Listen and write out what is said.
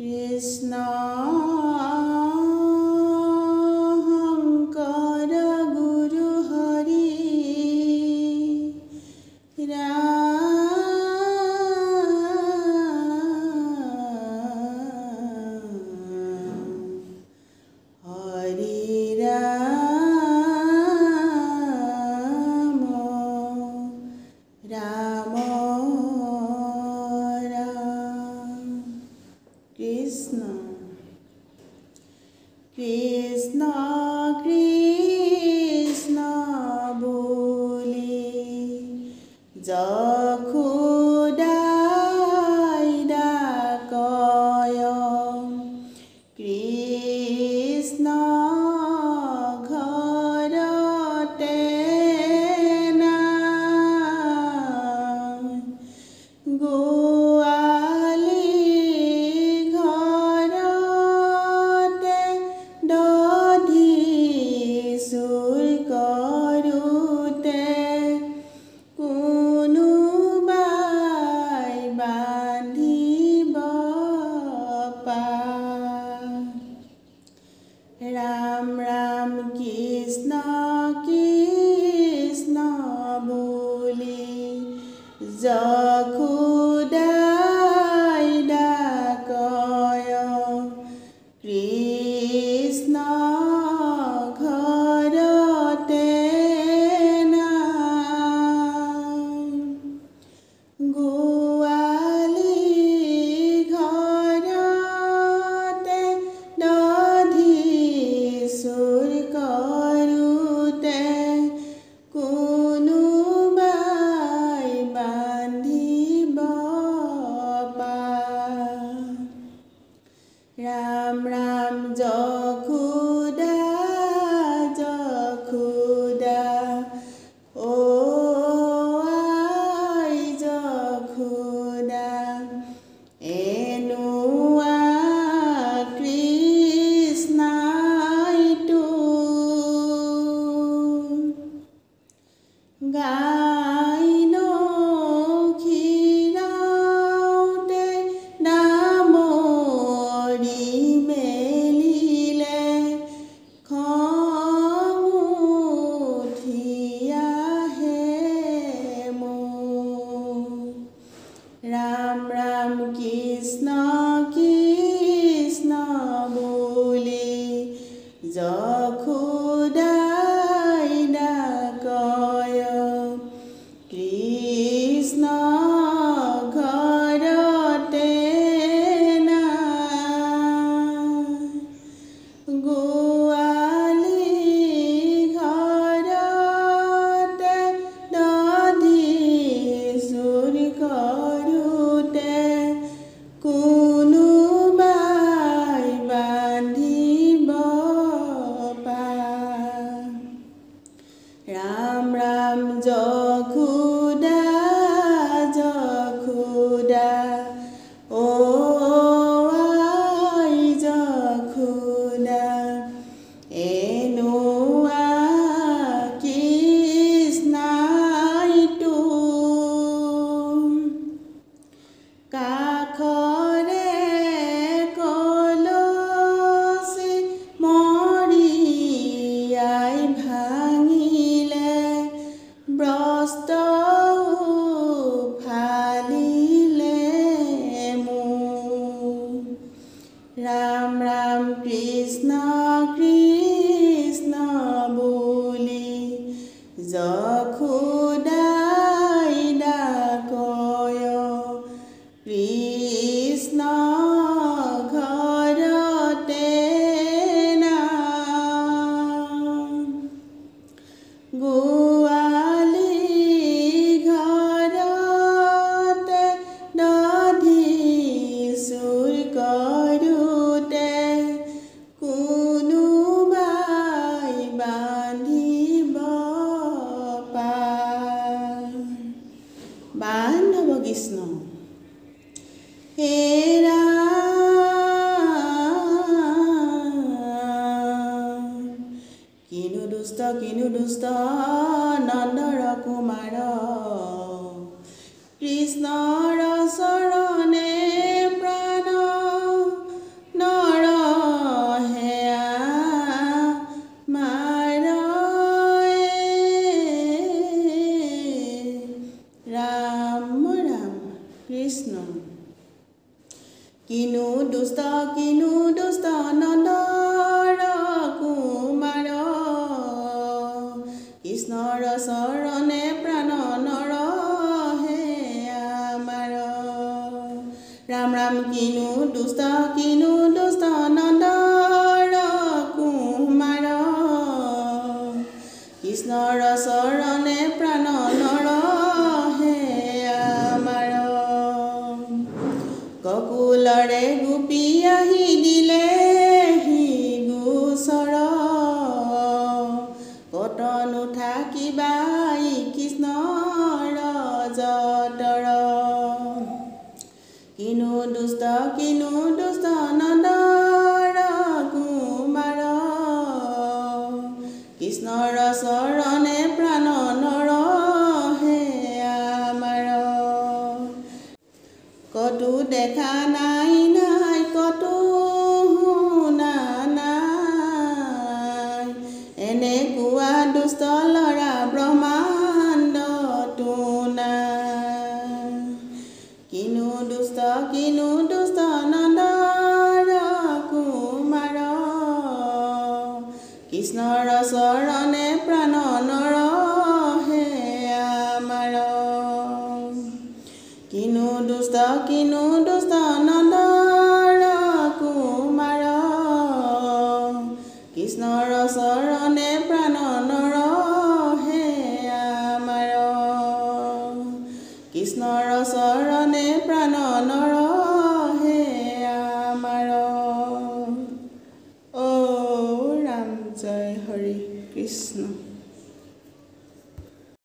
কৃষ্ণ শংকৰ গুৰু হৰি কৃষ্ণ কৃষ্ণ বুলি যশোদাই ডাকয় কৃষ্ণ ঘৰতে নাই গোৱালি ঘৰতে দধি চুৰ কৰোঁতে কোনোবাই বান্ধিব পাৰে। ৰাম ৰাম কৃষ্ণ কৃষ্ণ বুলি যশোদাই ডাকয় কৃষ্ণ ঘৰতে নাই গোৱালি ঘৰতে দধি চুৰ কৰোঁতে কোনোবাই বান্ধিব পাৰে। ৰাম ৰাম যশোদা যশোদা ও আই যশোদা এনুৱা কৃষ্ণাইতো গাই নখীৰাওঁতে নামৰি মেলিলে খং উঠি আহে মোৰ। ৰাম ৰাম কৃষ্ণ কৃষ্ণ বুলি যশোদাই ডাকয় কৃষ্ণ ঘৰতে নাই গোৱালি ঘৰতে দধি চুৰ কৰোঁতে কোনোবাই বান্ধিব পাৰে। ৰাম ৰাম যশোদা যশোদা ও আই যশোদা এনুৱা কৃষ্ণাইতো কাষৰে কলচি মৰিয়াই ভাঙিলে বস্ত্ৰ ফালিলে মোৰ। ৰাম ৰাম কৃষ্ণ কৃষ্ণ বুলি যশোদাই ডাকয় কৃষ্ণ ঘৰতে নাই গোৱালি ঘৰতে দধি চুৰ কৰোঁতে কোনোবাই বান্ধিব পাৰে। বান্ধৱ কৃষ্ণ হে ৰাম কিনো দুষ্ট নন্দৰ কুমাৰ কৃষ্ণৰ চৰণে প্ৰাণ কিনো দুষ্ট নন্দৰ কুমাৰ কৃষ্ণৰ চৰণে প্ৰাণ নৰ হে আমাৰ ৰাম ৰাম কিনো দুষ্ট নন্দৰ কুমাৰ কৃষ্ণৰ চৰণে প্ৰাণ নৰ হে আমাৰ ককুলৰে গোপী আহি দিলেহি গোচৰ কতনো থাকিবা কৃষ্ণৰ যতৰ কিনো দুষ্ট নন্দৰ কুমাৰ কৃষ্ণৰ চৰণে প্ৰাণ নৰ হে আমাৰ কতো দেখা নাই কতো শুনা নাই এনেকুৱা দুষ্ট ল'ৰা ব্ৰহ্মাণ্ডতো নাই কিনো দুষ্ট নন্দৰ কুমাৰ কৃষ্ণৰ চৰণে প্ৰাণ নৰ হে আমাৰ কিনো দুষ্ট নন্দৰ কুমাৰ কৃষ্ণৰ চৰণে প্ৰাণ নৰ হে আমাৰ কৃষ্ণৰ চৰণে প্ৰাণ নৰ হে আমাৰ অ ৰাম জয় হৰি কৃষ্ণ।